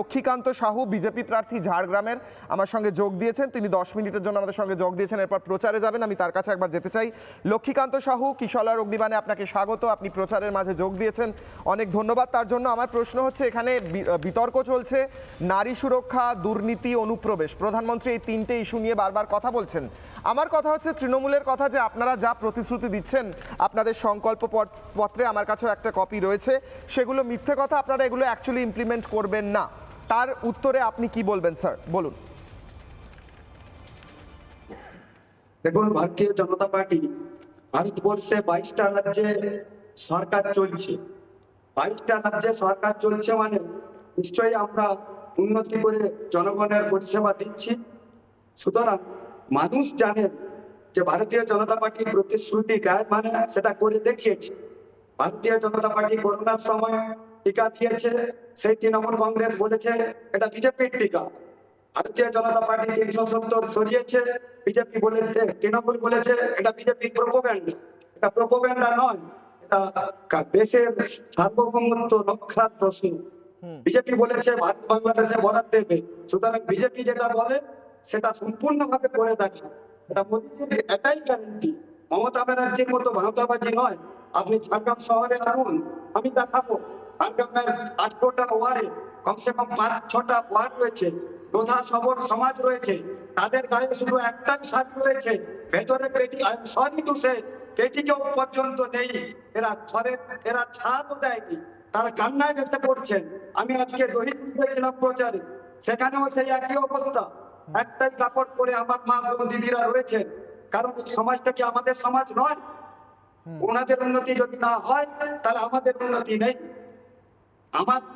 Laxmikant Sahu BJP প্রার্থী ঝাড়গ্রামের আমার সঙ্গে যোগ দিয়েছেন। তিনি 10 মিনিটের জন্য আমাদের সঙ্গে যোগ দিয়েছেন, এরপর প্রচারে যাবেন। আমি তার কাছে একবার যেতে চাই। লক্ষ্মীকান্ত সাহু, কিশলয়ের অগ্নিবাণে আপনাকে স্বাগত। আপনি প্রচারের মাঝে যোগ দিয়েছেন, অনেক ধন্যবাদ তার জন্য। আমার প্রশ্ন হচ্ছে, এখানে বিতর্ক চলছে নারী সুরক্ষা, দুর্নীতি, অনুপ্রবেশ। প্রধানমন্ত্রী এই তিনটে ইস্যু নিয়ে বারবার কথা বলছেন। আমার কথা হচ্ছে তৃণমূলের কথা, যে আপনারা যা প্রতিশ্রুতি দিচ্ছেন আপনাদের সংকল্প পত্রে, আমার কাছেও একটা কপি রয়েছে, সেগুলো মিথ্যে কথা, আপনারা এগুলো অ্যাকচুয়ালি ইমপ্লিমেন্ট করবেন না। তার উত্তরে আপনি কি বলবেন স্যার, বলুন। দেখুন, ভারতীয় জনতা পার্টি ভারতবর্ষে 22টা রাজ্যে সরকার চলছে। 22টা রাজ্যে সরকার চলছে মানে নিশ্চয়ই আমরা উন্নতি করে জনগণের পরিষেবা দিচ্ছি। সুতরাং মানুষ জানেন যে ভারতীয় জনতা পার্টি প্রতিশ্রুতি দেয় মানে সেটা করে দেখিয়েছে। ভারতীয় জনতা পার্টি করোনার সময় টিকা দিয়েছে, সেই তৃণমূল কংগ্রেস বলেছে এটা বিজেপির টিকা। ভারতীয় জনতা পার্টি 370 সরিয়েছে, বিজেপি বলেছে, তৃণমূল বলেছে এটা বিজেপির প্রোপাগান্ডা। এটা প্রোপাগান্ডা নয়, এটা দেশের সার্বভৌমত্ব রক্ষার প্রশ্ন। বিজেপি বলেছে ভারত বাংলাদেশে বর্ডার দেবে, সুতরাং বিজেপি যেটা বলে সেটা সম্পূর্ণভাবে করে দেখে। এটা মোদীজির এটাই গ্যারান্টি। মমতা ব্যানার্জির মতো ভাঁওতাবাজি নয়। আপনি ঝাড়গ্রাম শহরে আসুন, আমি দেখাবো। ঝাড়গ্রামের 8টা ওয়ার্ডে কমসে কম 5-6টা ওয়ার্ড রয়েছে, লোধা সবর সমাজ রয়েছে, তাদের গায়ে শুধু একটাই শাড়ি রয়েছে, ভেতরে পেটি, সরি টু সে, পেটিকেও পর্যন্ত নেই। এরা ছাদও দেয়নি, তারা কান্নায় ভেসে পড়ছেন। আমি আজকে দহিপুরে ছিলাম প্রচারে, সেখানেও সেই একই অবস্থা। একটাই কাপড় পরে আমার মা বোন দিদিরা রয়েছেন, কারণ এই সমাজটা কি আমাদের সমাজ নয়? ওনাদের উন্নতি যদি না হয় তাহলে আমাদের উন্নতি নেই।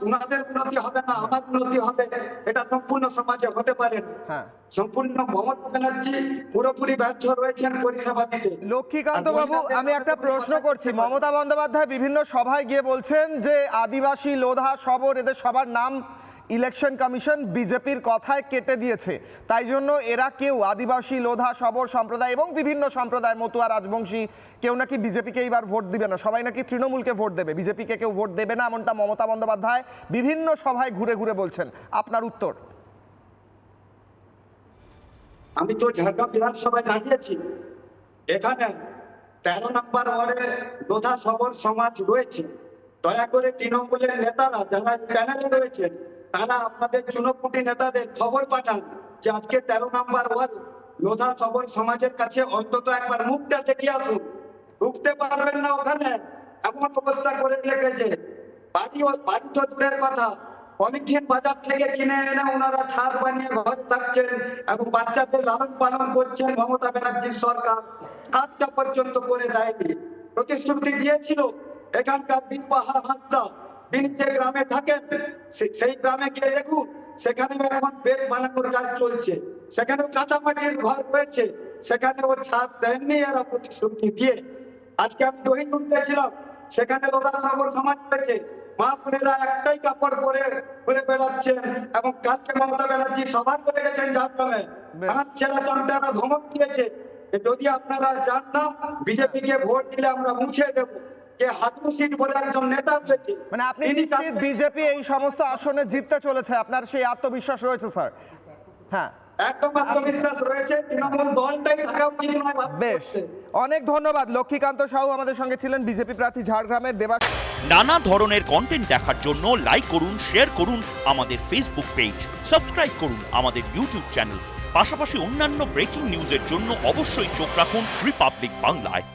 উনাদের উন্নতি হবে না, আমার উন্নতি হবে, এটা সম্পূর্ণ সমাজে হতে পারে না। সম্পূর্ণ মমতা ব্যানার্জি পুরোপুরি ব্যর্থ রয়েছেন পরিষেবা দিতে। লক্ষ্মীকান্ত বাবু, আমি একটা প্রশ্ন করছি। মমতা বন্দ্যোপাধ্যায় বিভিন্ন সভায় গিয়ে বলছেন যে আদিবাসী, লোধা, সবর, এদের সবার নাম ইলেকশন কমিশন বিজেপির কথায় কেটে দিয়েছে। তাই জন্য এরা কেউ, আদিবাসী, লোধা, সবর সম্প্রদায় এবং বিভিন্ন সম্প্রদায়, মতুয়া, রাজবংশী, কেউ নাকি বিজেপিকে এইবার ভোট দিবে না, সবাই নাকি তৃণমূলকে ভোট দেবে, বিজেপিকে কেউ ভোট দেবে না, এমনটা মমতা বন্দ্যোপাধ্যায় বিভিন্ন সভায় ঘুরে ঘুরে বলছেন। আপনার উত্তর? আমি তো ঝাড়গ্রাম বিধানসভায় জানিয়েছি, এখানে 13 নম্বর ওয়ার্ডে লোধা সবর সমাজ রয়েছে। দয়া করে তৃণমূলের নেতারা যারা প্যানেলে রয়েছেন, তারা আপনাদের চুনোপুটি নেতাদের খবর পাঠান যে আজকে 13 নম্বর ওয়ার্ড লোধা সবর সমাজের কাছে অন্তত একবার মুখটা দেখে আসুন। ঢুকতে পারবেন না ওখানে, এমন অবস্থা করে রেখেছে। বাড়ি তো দূরের কথা, পলিথিন বাজার থেকে কিনে এনে ওনারা ছাদ বানিয়ে ঘরে থাকছেন এবং বাচ্চাদের লালন পালন করছেন। মমতা ব্যানার্জির সরকার ছাদটা পর্যন্ত করে দেয়নি। প্রতিশ্রুতি দিয়েছিল এখানকার বীরবাহা হাসদা, তিনি যে গ্রামে থাকেন সেই গ্রামে গিয়ে দেখুন, সেখানে এখন বেড বানানোর কাজ চলছে, সেখানেও কাঁচামাটির ঘর রয়েছে, সেখানেও ছাদ দেননি এরা প্রতিশ্রুতি দিয়ে। আজকে আমি দহি শুনতেছিলাম, সেখানে লোধা সবর সমাজ রয়েছে, মা বোনেরা একটাই কাপড় পরে ঘুরে বেড়াচ্ছেন। এবং কালকে মমতা ব্যানার্জি সভা করে গেছেন ঝাড়গ্রামে, আমার ছেলে চন্টারা ধমক দিয়েছে যদি আপনারা যান না, বিজেপিকে ভোট দিলে আমরা মুছে দেবো। মানে আপনি নিশ্চিত বিজেপি এই সমস্ত আসনে জিততে চলেছে? আপনার সেই আত্মবিশ্বাস রয়েছে স্যার? হ্যাঁ, একদম আত্মবিশ্বাস রয়েছে। তৃণমূল দলটাই থাকা উচিত নয়। বেশ, অনেক ধন্যবাদ। লক্ষ্মীকান্ত সাহু আমাদের সঙ্গে ছিলেন, বিজেপি প্রার্থী ঝাড়গ্রামের। নানা ধরনের কন্টেন্ট দেখার জন্য লাইক করুন, শেয়ার করুন আমাদের ফেসবুক পেজ, সাবস্ক্রাইব করুন আমাদের ইউটিউব চ্যানেল। পাশাপাশি অন্যান্য ব্রেকিং নিউজের জন্য অবশ্যই চোখ রাখুন রিপাবলিক বাংলায়।